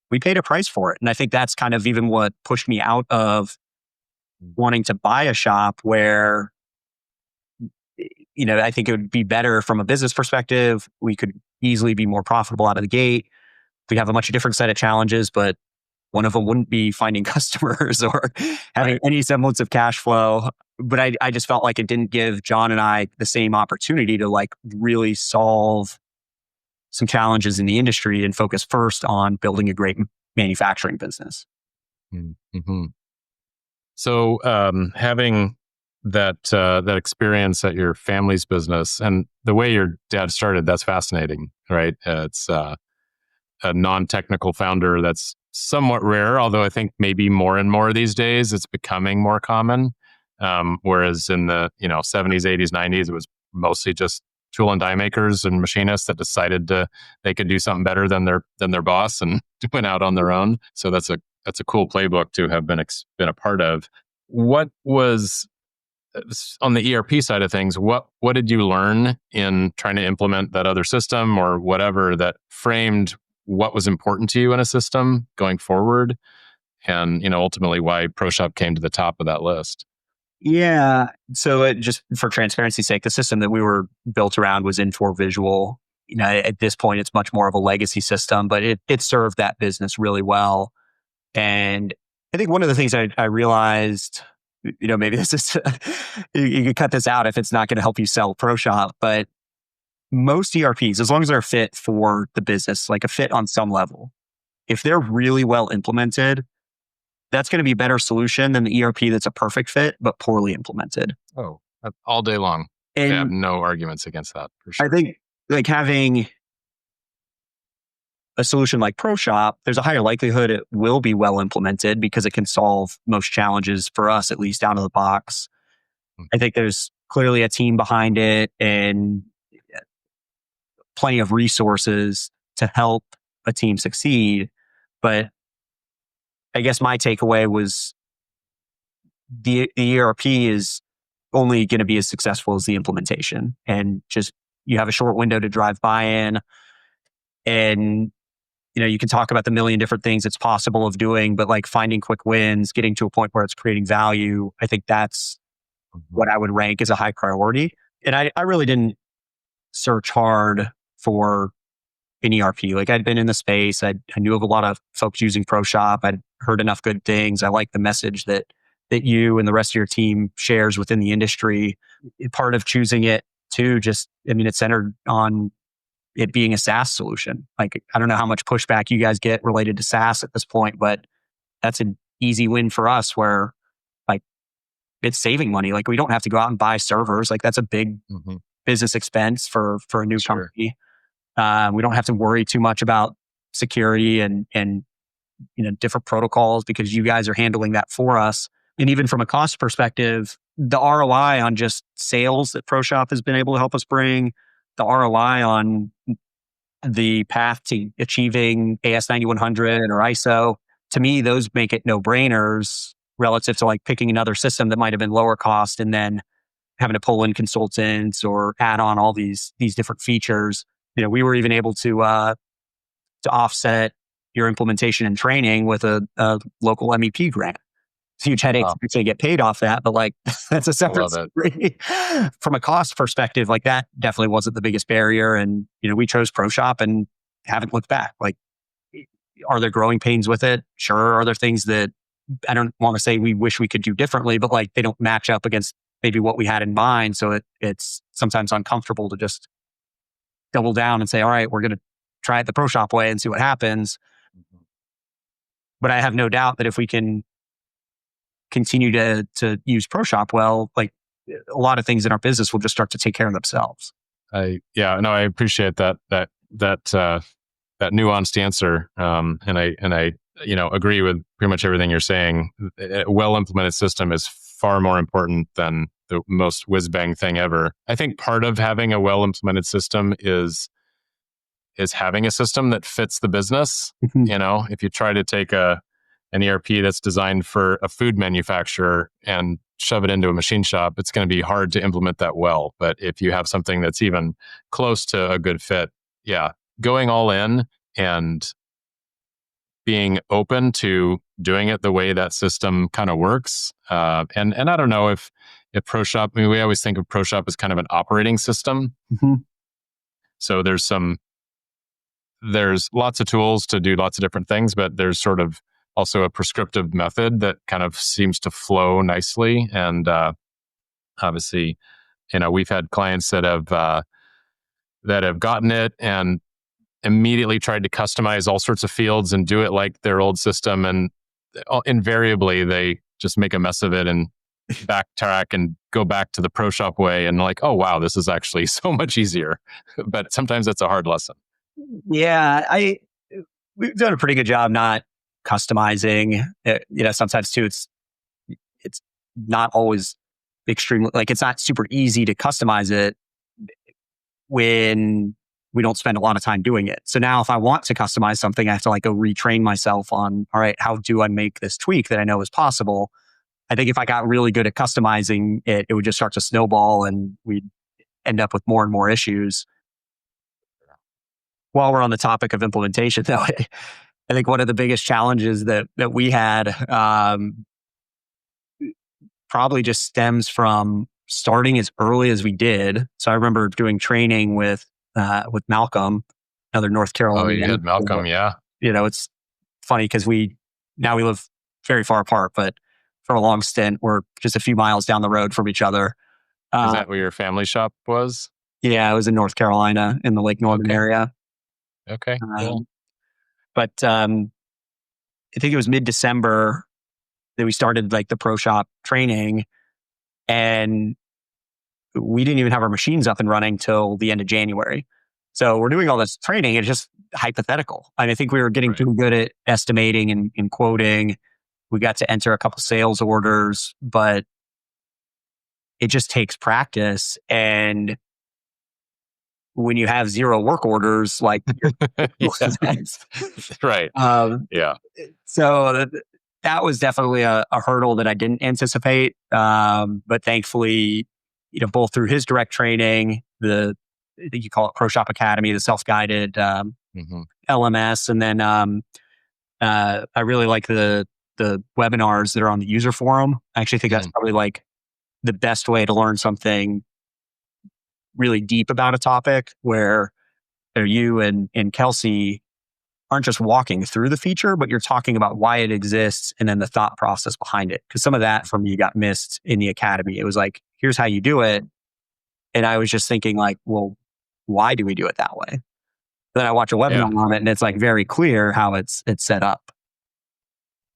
we paid a price for it. And I think that's kind of even what pushed me out of wanting to buy a shop where, I think it would be better from a business perspective. We could easily be more profitable out of the gate. We have a much different set of challenges, but one of them wouldn't be finding customers or having any semblance of cash flow. But I just felt like it didn't give John and I the same opportunity to like really solve some challenges in the industry and focus first on building a great manufacturing business. Mm-hmm. So having that experience at your family's business and the way your dad started, that's fascinating, right? It's a non-technical founder that's somewhat rare, although I think maybe more and more these days it's becoming more common. Whereas in the 70s, 80s, 90s, it was mostly just tool and die makers and machinists that decided they could do something better than their boss and went out on their own. So that's a cool playbook to have been a part of. What was on the ERP side of things? What did you learn in trying to implement that other system or whatever that framed what was important to you in a system going forward, and ultimately why ProShop came to the top of that list? Yeah. So just for transparency's sake, the system that we were built around was Infor Visual. At this point, it's much more of a legacy system, but it served that business really well. And I think one of the things I realized, maybe this is, you can cut this out if it's not going to help you sell ProShop, but most ERPs, as long as they're fit for the business, like a fit on some level, if they're really well implemented, that's going to be a better solution than the ERP that's a perfect fit, but poorly implemented. Oh, all day long. And I have no arguments against that, for sure. I think like having a solution like ProShop, there's a higher likelihood it will be well implemented because it can solve most challenges for us, at least out of the box. I think there's clearly a team behind it and plenty of resources to help a team succeed. But I guess my takeaway was the ERP is only going to be as successful as the implementation. And just you have a short window to drive buy-in. And you can talk about the million different things it's possible of doing, but like finding quick wins, getting to a point where it's creating value, I think that's what I would rank as a high priority. And I really didn't search hard for an ERP. Like I'd been in the space. I knew of a lot of folks using ProShop. I'd heard enough good things. I like the message that you and the rest of your team shares within the industry. Part of choosing it too, it's centered on it being a SaaS solution. Like, I don't know how much pushback you guys get related to SaaS at this point, but that's an easy win for us where like it's saving money. Like we don't have to go out and buy servers. Like that's a big business expense for a new company. We don't have to worry too much about security and different protocols because you guys are handling that for us. And even from a cost perspective, the ROI on just sales that ProShop has been able to help us bring, the ROI on the path to achieving AS 9100 or ISO, to me, those make it no-brainers relative to like picking another system that might have been lower cost and then having to pull in consultants or add on all these different features. We were even able to offset your implementation and training with a local MEP grant. It's a huge headache to get paid off that, but like that's a separate story. From a cost perspective, like that definitely wasn't the biggest barrier. And, we chose ProShop and haven't looked back. Like, are there growing pains with it? Sure. Are there things that I don't want to say we wish we could do differently, but like they don't match up against maybe what we had in mind. So it's sometimes uncomfortable to just double down and say, all right, we're going to try it the pro shop way and see what happens. But I have no doubt that if we can continue to use pro shop well, like a lot of things in our business will just start to take care of themselves. I appreciate that nuanced answer. And I agree with pretty much everything you're saying. A well implemented system is far more important than the most whiz bang thing ever. I think part of having a well implemented system is having a system that fits the business. If you try to take an ERP that's designed for a food manufacturer and shove it into a machine shop, it's going to be hard to implement that well. But if you have something that's even close to a good fit, going all in and being open to doing it the way that system kind of works. And I don't know if ProShop, we always think of ProShop as kind of an operating system. So there's lots of tools to do lots of different things, but there's sort of also a prescriptive method that kind of seems to flow nicely. And obviously, we've had clients that have gotten it and immediately tried to customize all sorts of fields and do it like their old system. And invariably, they just make a mess of it and backtrack and go back to the ProShop way. And like, oh, wow, this is actually so much easier. But sometimes that's a hard lesson. Yeah, we've done a pretty good job not customizing. Sometimes too, it's not always extremely, like it's not super easy to customize it when we don't spend a lot of time doing it. So now if I want to customize something, I have to like go retrain myself on, all right, how do I make this tweak that I know is possible? I think if I got really good at customizing it, it would just start to snowball and we'd end up with more and more issues. While we're on the topic of implementation, though, I think one of the biggest challenges that we had probably just stems from starting as early as we did. So I remember doing training with Malcolm, another North Carolina. Oh, you had Malcolm, yeah. It's funny because we live very far apart, but for a long stint, we're just a few miles down the road from each other. Is that where your family shop was? Yeah, it was in North Carolina in the Lake Norman area. Okay, cool. But I think it was mid-December that we started like the pro shop training, and we didn't even have our machines up and running till the end of January. So we're doing all this training. It's just hypothetical. And I think we were getting pretty good at estimating and quoting. We got to enter a couple sales orders, but it just takes practice. And when you have 0 work orders, like right. So that was definitely a hurdle that I didn't anticipate. But thankfully, both through his direct training, I think you call it Pro Shop Academy, the self-guided LMS, and then I really like the webinars that are on the user forum. I actually think that's probably like the best way to learn something really deep about a topic, where you and Kelsey aren't just walking through the feature, but you're talking about why it exists and then the thought process behind it. Because some of that for me got missed in the academy. It was like, here's how you do it. And I was just thinking like, well, why do we do it that way? Then I watch a webinar on it and it's like very clear how it's set up.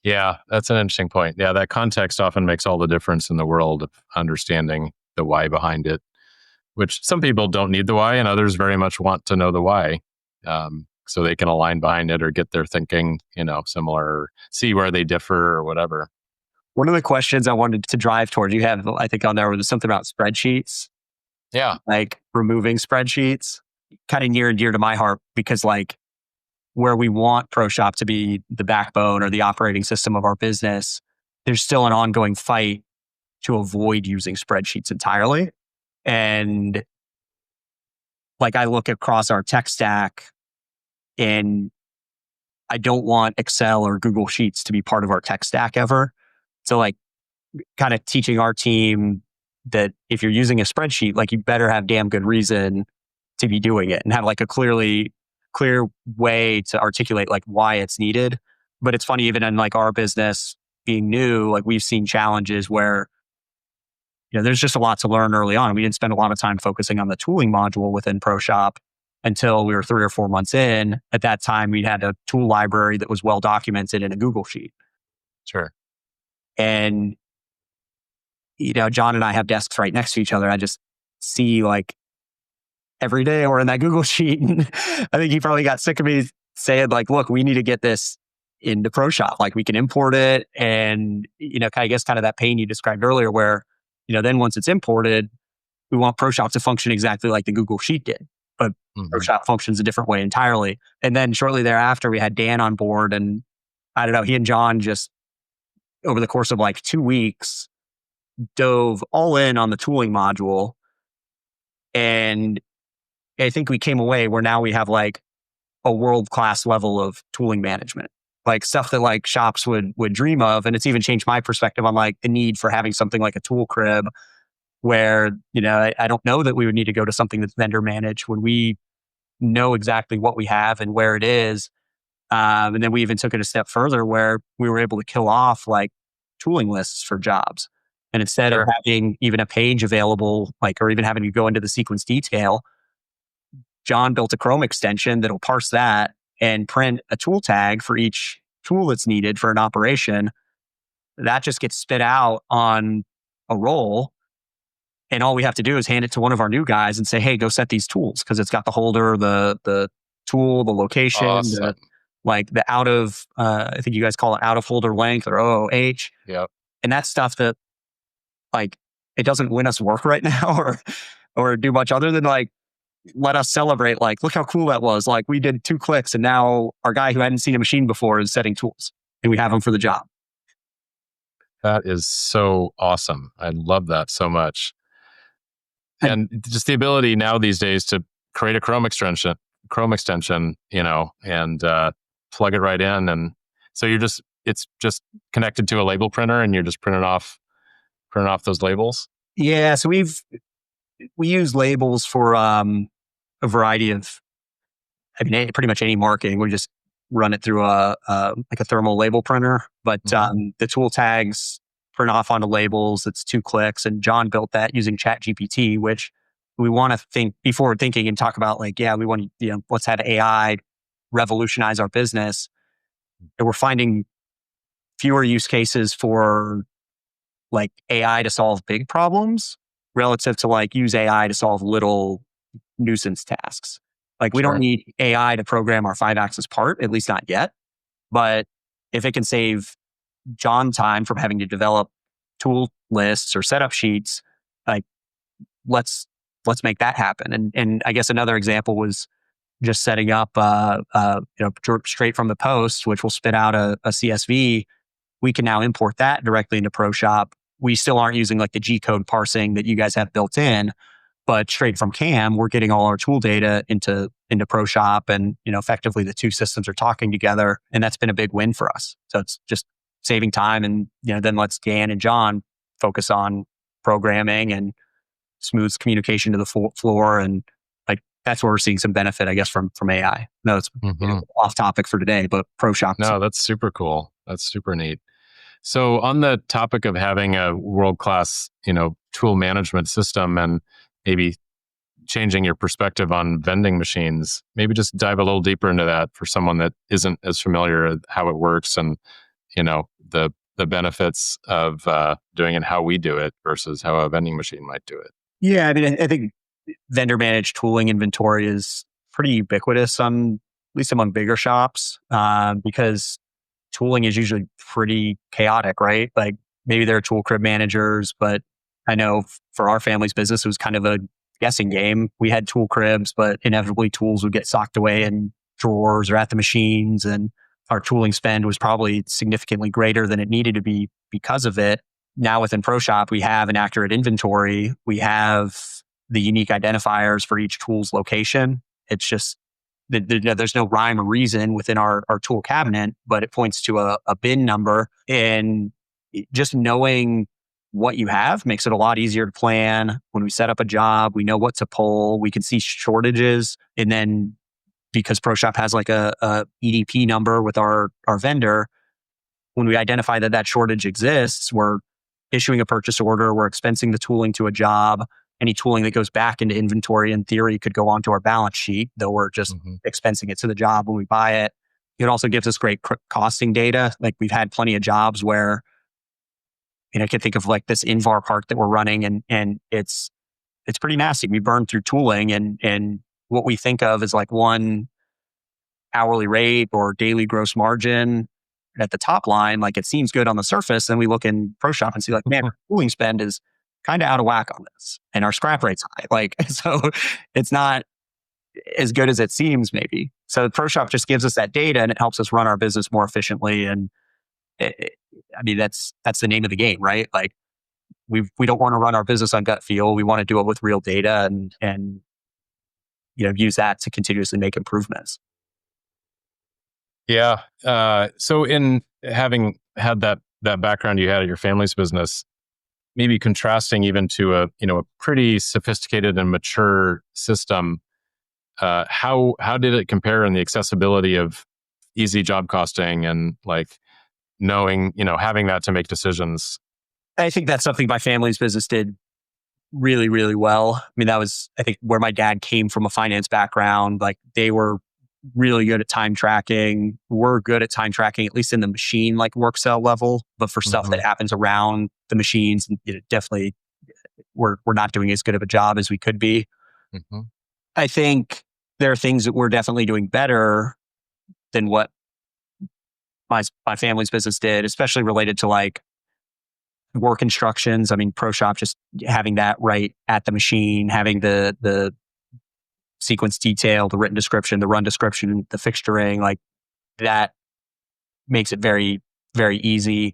Yeah, that's an interesting point. Yeah, that context often makes all the difference in the world of understanding the why behind it, which some people don't need the why and others very much want to know the why. So they can align behind it or get their thinking, similar, or see where they differ or whatever. One of the questions I wanted to drive towards, you have, I think on there was something about spreadsheets. Yeah. Like removing spreadsheets, kind of near and dear to my heart, because like where we want ProShop to be the backbone or the operating system of our business, there's still an ongoing fight to avoid using spreadsheets entirely. And like I look across our tech stack and I don't want Excel or Google Sheets to be part of our tech stack ever. So like kind of teaching our team that if you're using a spreadsheet, like you better have damn good reason to be doing it and have like a clear way to articulate like why it's needed. But it's funny, even in like our business being new, like we've seen challenges where there's just a lot to learn early on. We didn't spend a lot of time focusing on the tooling module within ProShop until we were 3 or 4 months in. At that time, we had a tool library that was well documented in a Google Sheet. Sure. And, John and I have desks right next to each other. I just see like every day we're in that Google Sheet. And I think he probably got sick of me saying like, look, we need to get this into ProShop. Like we can import it. And, I guess kind of that pain you described earlier where, then once it's imported, we want ProShop to function exactly like the Google Sheet did. But ProShop functions a different way entirely. And then shortly thereafter, we had Dan on board. And I don't know, he and John just over the course of like 2 weeks dove all in on the tooling module. And I think we came away where now we have like a world-class level of tooling management, like stuff that like shops would dream of. And it's even changed my perspective on like the need for having something like a tool crib where, I don't know that we would need to go to something that's vendor managed when we know exactly what we have and where it is. And then we even took it a step further where we were able to kill off like tooling lists for jobs. And instead of having even a page available, like, or even having to go into the sequence detail, John built a Chrome extension that'll parse that and print a tool tag for each tool that's needed for an operation. That just gets spit out on a roll. And all we have to do is hand it to one of our new guys and say, hey, go set these tools. Cause it's got the holder, the tool, the location, Awesome. the out of, I think you guys call it out of folder length or OOH. Yep. And that's stuff that like, it doesn't win us work right now or do much other than like, let us celebrate. Like, look how cool that was. Like we did 2 clicks and now our guy who hadn't seen a machine before is setting tools and we have him for the job. That is so awesome. I love that so much. And just the ability now these days to create a Chrome extension, and plug it right in. And so it's just connected to a label printer and you're just printing off those labels. Yeah. So we use labels for a variety of, pretty much any marketing. We just run it through a thermal label printer, but the tool tags print off onto labels. It's 2 clicks, and John built that using ChatGPT, which we want to think be forward thinking and talk about like, we want to, let's have AI revolutionize our business. And we're finding fewer use cases for like AI to solve big problems relative to like use AI to solve little nuisance tasks. Like we don't need AI to program our 5-axis part, at least not yet. But if it can save John time from having to develop tool lists or setup sheets, like let's make that happen. And I guess another example was just setting up straight from the post, which will spit out a CSV. We can now import that directly into ProShop. We still aren't using like the G code parsing that you guys have built in, but straight from CAM, we're getting all our tool data into ProShop, and effectively the 2 systems are talking together, and that's been a big win for us. So it's just saving time, and then lets Dan and John focus on programming and smooth communication to the floor, and like that's where we're seeing some benefit, I guess, from AI. No, it's off topic for today, but ProShop. No, that's super cool. That's super neat. So on the topic of having a world-class, tool management system and maybe changing your perspective on vending machines, maybe just dive a little deeper into that for someone that isn't as familiar with how it works and, the benefits of doing it how we do it versus how a vending machine might do it. Yeah, I think vendor managed tooling inventory is pretty ubiquitous at least among bigger shops, because tooling is usually pretty chaotic, right? Like maybe there are tool crib managers, but I know for our family's business, it was kind of a guessing game. We had tool cribs, but inevitably tools would get socked away in drawers or at the machines. And our tooling spend was probably significantly greater than it needed to be because of it. Now within ProShop, we have an accurate inventory. We have the unique identifiers for each tool's location. It's just, there's no rhyme or reason within our tool cabinet, but it points to a bin number. And just knowing what you have makes it a lot easier to plan. When we set up a job, we know what to pull. We can see shortages. And then because ProShop has like a EDP number with our vendor, when we identify that shortage exists, we're issuing a purchase order, we're expensing the tooling to a job. Any tooling that goes back into inventory in theory could go onto our balance sheet, though we're just expensing it to the job when we buy it. It also gives us great costing data. Like we've had plenty of jobs where, I can think of like this Invar part that we're running and it's pretty nasty. We burn through tooling and what we think of as like one hourly rate or daily gross margin at the top line, like it seems good on the surface. Then we look in ProShop and see like, man, our tooling spend is kind of out of whack on this and our scrap rate's high. Like, so it's not as good as it seems maybe. So ProShop just gives us that data and it helps us run our business more efficiently. And that's the name of the game, right? Like we don't want to run our business on gut feel. We want to do it with real data and use that to continuously make improvements. Yeah. So in having had that background you had at your family's business, maybe contrasting even to a pretty sophisticated and mature system, how did it compare in the accessibility of easy job costing and like knowing, having that to make decisions? I think that's something my family's business did really, really well. I mean, that was, I think, where my dad came from a finance background. Like they were really good at time tracking. We're good at time tracking, at least in the machine, like work cell level. But for stuff that happens around the machines, definitely we're not doing as good of a job as we could be. I think there are things that we're definitely doing better than what my family's business did, especially related to like work instructions. I mean, ProShop, just having that right at the machine, having the sequence detail, the written description, the run description, the fixturing, like that makes it very, very easy.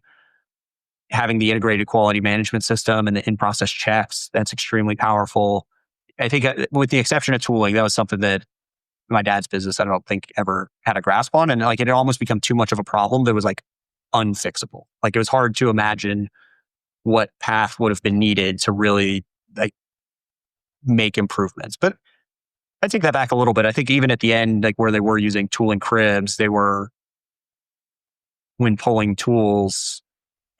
Having the integrated quality management system and the in-process checks, that's extremely powerful. I think with the exception of tooling, that was something that my dad's business, I don't think ever had a grasp on. And like it had almost become too much of a problem that was like unfixable. Like it was hard to imagine what path would have been needed to really like make improvements. But I take that back a little bit. I think even at the end, like where they were using tooling cribs, they were, when pulling tools,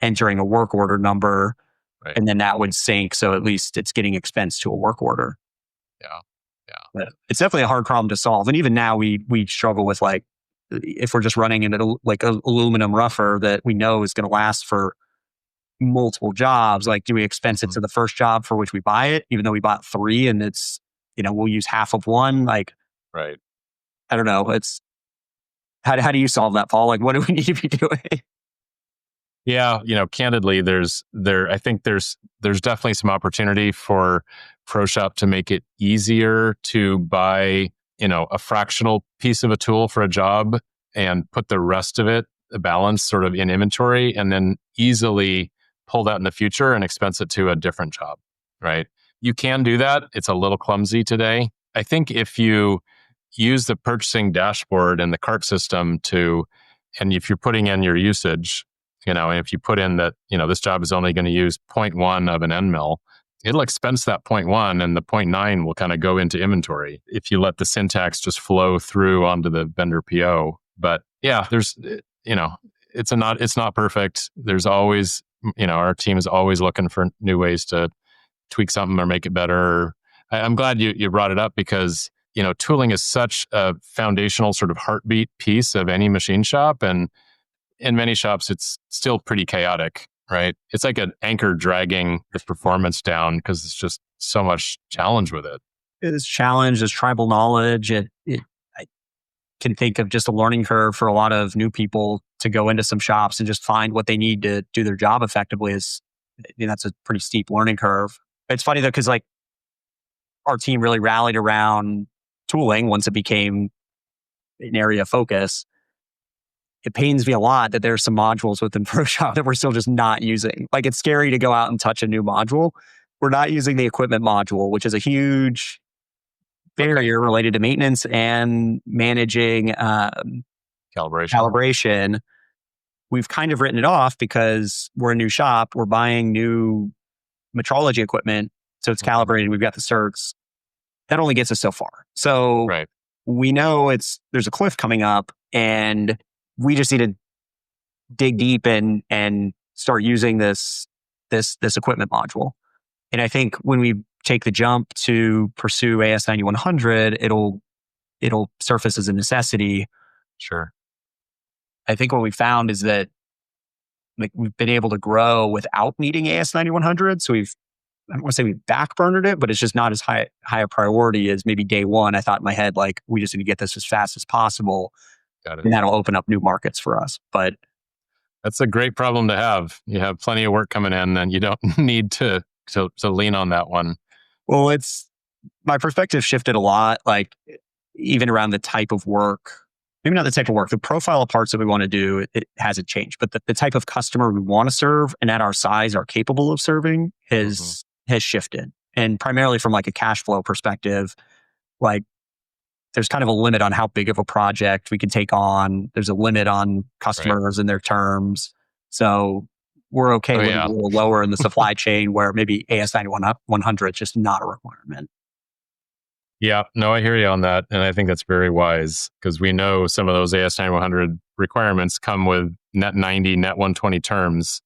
entering a work order number, right, and then that would sync. So at least it's getting expense to a work order. Yeah. But it's definitely a hard problem to solve. And even now we struggle with like, if we're just running into like an aluminum rougher that we know is going to last for multiple jobs, like do we expense it to the first job for which we buy it, even though we bought 3 and it's, we'll use half of one? Like, right. I don't know. It's how do you solve that, Paul? Like, what do we need to be doing? Yeah, candidly, I think there's definitely some opportunity for ProShop to make it easier to buy, a fractional piece of a tool for a job and put the rest of it, the balance sort of in inventory, and then easily pull that in the future and expense it to a different job, right? You can do that. It's a little clumsy today. I think if you use the purchasing dashboard and the cart system and if you're putting in your usage, and if you put in that, this job is only going to use 0.1 of an end mill, it'll expense that 0.1 and the 0.9 will kind of go into inventory if you let the syntax just flow through onto the vendor PO. But yeah, there's, it's not perfect. There's always, our team is always looking for new ways to tweak something or make it better. I'm glad you brought it up because, tooling is such a foundational sort of heartbeat piece of any machine shop. And in many shops, it's still pretty chaotic, right? It's like an anchor dragging the performance down because it's just so much challenge with it. It's challenge, there's tribal knowledge. I can think of just a learning curve for a lot of new people to go into some shops and just find what they need to do their job effectively. That's a pretty steep learning curve. It's funny though, because like our team really rallied around tooling once it became an area of focus. It pains me a lot that there's some modules within ProShop that we're still just not using. Like it's scary to go out and touch a new module. We're not using the equipment module, which is a huge barrier related to maintenance and managing calibration. We've kind of written it off because we're a new shop. We're buying new metrology equipment. So it's calibrated. We've got the certs. That only gets us so far. So we know there's a cliff coming up and we just need to dig deep and start using this this equipment module. And I think when we take the jump to pursue AS9100, it'll surface as a necessity. Sure. I think what we found is that like we've been able to grow without needing AS9100. So I don't want to say we backburnered it, but it's just not as high a priority as maybe day one. I thought in my head, like, we just need to get this as fast as possible. Got it. And that'll open up new markets for us. But that's a great problem to have. You have plenty of work coming in and you don't need to lean on that one. Well, my perspective shifted a lot, like even around the type of work, maybe not the type of work, the profile of parts that we want to do, it hasn't changed, but the type of customer we want to serve and at our size are capable of serving has shifted. And primarily from like a cash flow perspective, like there's kind of a limit on how big of a project we can take on. There's a limit on customers and their terms. So we're okay with a little lower in the supply chain where maybe AS9100 is just not a requirement. Yeah, no, I hear you on that. And I think that's very wise because we know some of those AS9100 requirements come with net 90, net 120 terms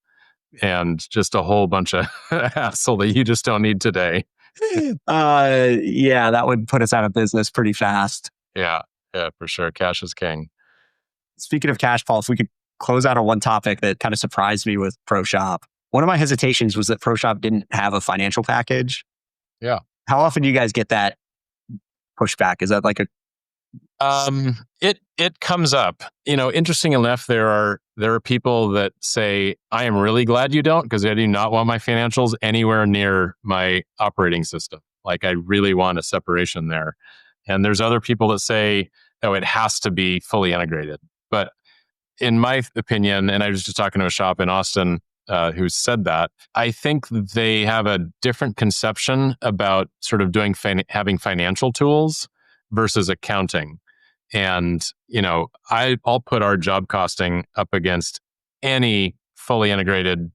and just a whole bunch of hassle that you just don't need today. Yeah, that would put us out of business pretty fast. Yeah, for sure. Cash is king. Speaking of cash, Paul, if we could close out on one topic that kind of surprised me with ProShop. One of my hesitations was that ProShop didn't have a financial package. Yeah. How often do you guys get that pushback? Is that like a... It comes up. Interesting enough, there are people that say, I am really glad you don't, because I do not want my financials anywhere near my operating system. Like I really want a separation there. And there's other people that say, oh, it has to be fully integrated. But in my opinion, and I was just talking to a shop in Austin who said that, I think they have a different conception about sort of having financial tools versus accounting. And, I'll put our job costing up against any fully integrated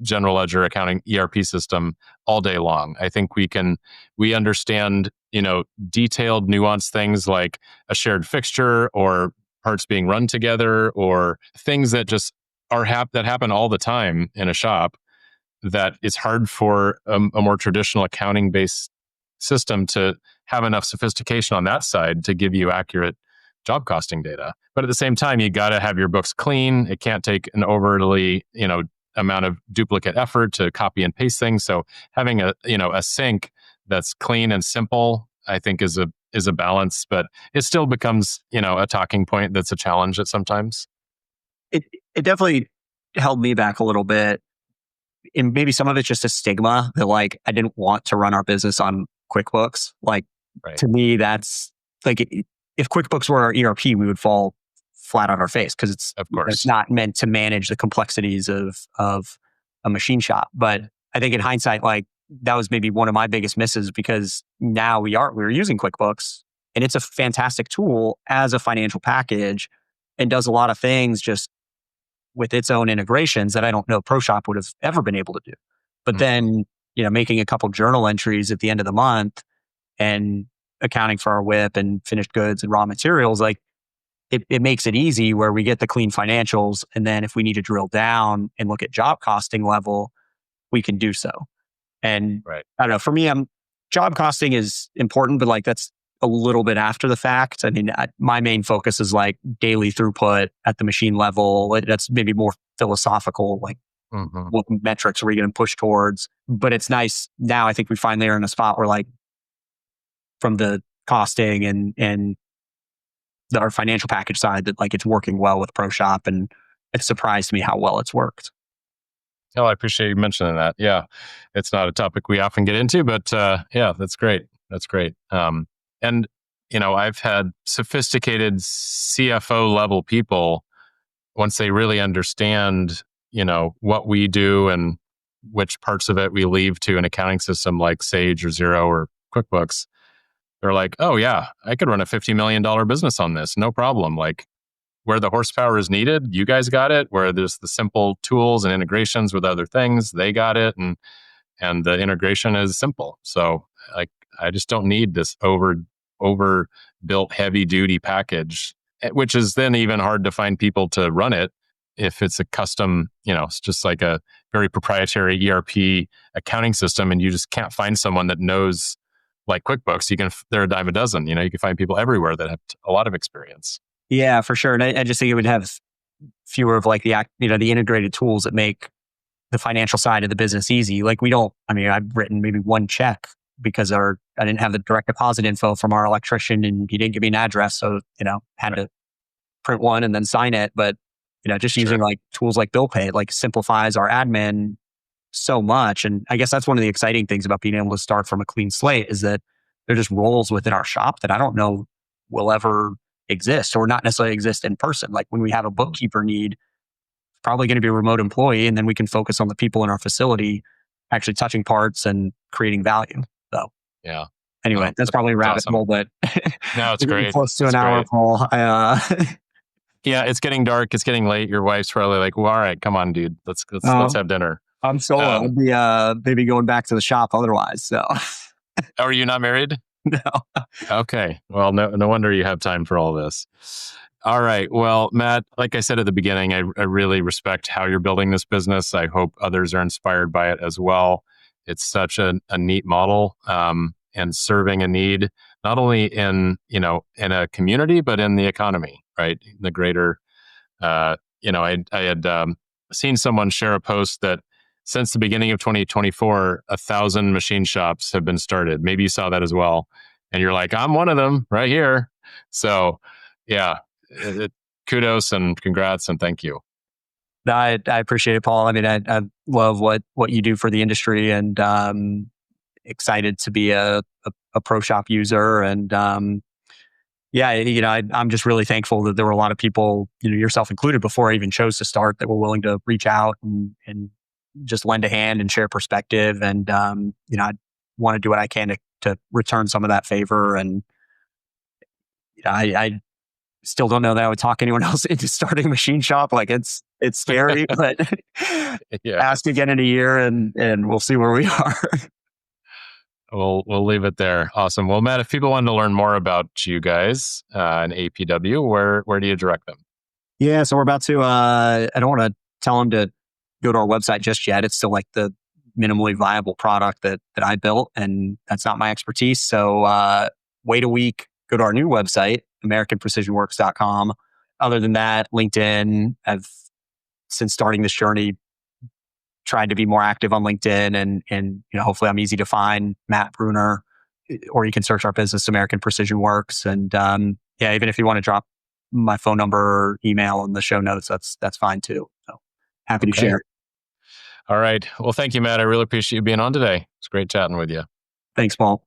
general ledger accounting ERP system all day long. I think we understand, detailed nuanced things like a shared fixture or parts being run together or things that just that happen all the time in a shop that it's hard for a more traditional accounting based system to have enough sophistication on that side to give you accurate job costing data. But at the same time, you got to have your books clean. It can't take an overly, amount of duplicate effort to copy and paste things. So having a sync that's clean and simple, I think is a balance, but it still becomes, a talking point that's a challenge at sometimes. It definitely held me back a little bit. And maybe some of it's just a stigma that like, I didn't want to run our business on QuickBooks. Like to me, that's like, if QuickBooks were our ERP, we would fall flat on our face because it's not meant to manage the complexities of a machine shop. But I think in hindsight, like that was maybe one of my biggest misses because now we're using QuickBooks and it's a fantastic tool as a financial package and does a lot of things just with its own integrations that I don't know ProShop would have ever been able to do. But then, making a couple journal entries at the end of the month and accounting for our WIP and finished goods and raw materials, like it makes it easy where we get the clean financials. And then if we need to drill down and look at job costing level, we can do so. And I don't know, for me, job costing is important, but like that's a little bit after the fact. I mean, my main focus is like daily throughput at the machine level. That's maybe more philosophical, like what metrics are we going to push towards? But it's nice now. I think we finally are in a spot where like from the costing and our financial package side that like it's working well with ProShop, and it surprised me how well it's worked. Oh, I appreciate you mentioning that. Yeah, it's not a topic we often get into, but yeah, that's great. That's great. And I've had sophisticated CFO level people, once they really understand, what we do and which parts of it we leave to an accounting system like Sage or Xero or QuickBooks, they're like, oh yeah, I could run a $50 million business on this. No problem. Like where the horsepower is needed, you guys got it. Where there's the simple tools and integrations with other things, they got it. And the integration is simple. So like, I just don't need this overbuilt heavy duty package, which is then even hard to find people to run it if it's a custom, it's just like a very proprietary ERP accounting system, and you just can't find someone that knows like QuickBooks, they're a dime a dozen. You can find people everywhere that have a lot of experience. Yeah, for sure. And I just think it would have fewer of like the integrated tools that make the financial side of the business easy. Like I've written maybe one check because I didn't have the direct deposit info from our electrician, and he didn't give me an address. So, had to print one and then sign it. But, just using like tools like Bill Pay, like simplifies our admin so much. And I guess that's one of the exciting things about being able to start from a clean slate, is that they're just roles within our shop that I don't know will ever exist, or not necessarily exist in person. Like when we have a bookkeeper need, probably going to be a remote employee, and then we can focus on the people in our facility actually touching parts and creating value. So yeah. Anyway, that's probably a rabbit hole, but no, it's great. Close to an hour, Paul. Yeah, it's getting dark. It's getting late. Your wife's probably like, well, all right, come on, dude. Let's have dinner. I'm solo. I'd be maybe going back to the shop otherwise. So, are you not married? No. Okay. Well, no wonder you have time for all this. All right. Well, Matt, like I said at the beginning, I really respect how you're building this business. I hope others are inspired by it as well. It's such a neat model, and serving a need, not only in a community, but in the economy, right? The greater, I had seen someone share a post that since the beginning of 2024, 1,000 machine shops have been started. Maybe you saw that as well. And you're like, I'm one of them right here. So yeah, kudos and congrats and thank you. No, I appreciate it, Paul. I mean, I love what you do for the industry, and excited to be a pro shop user. And I'm just really thankful that there were a lot of people, yourself included, before I even chose to start, that were willing to reach out and just lend a hand and share perspective. And I want to do what I can to return some of that favor. And I still don't know that I would talk anyone else into starting a machine shop. Like it's scary, but ask again in a year, and we'll see where we are. We'll leave it there. Awesome. Well, Matt, if people wanted to learn more about you guys and APW, where do you direct them? Yeah, so we're about to. I don't want to tell them to go to our website just yet. It's still like the minimally viable product that I built, and that's not my expertise. So wait a week. Go to our new website, AmericanPrecisionWorks.com. Other than that, LinkedIn. I've, since starting this journey, tried to be more active on LinkedIn, and hopefully I'm easy to find. Matt Bruner, or you can search our business, American Precision Works. And even if you want to drop my phone number or email in the show notes, that's fine too. So happy to share. All right. Well, thank you, Matt. I really appreciate you being on today. It's great chatting with you. Thanks, Paul.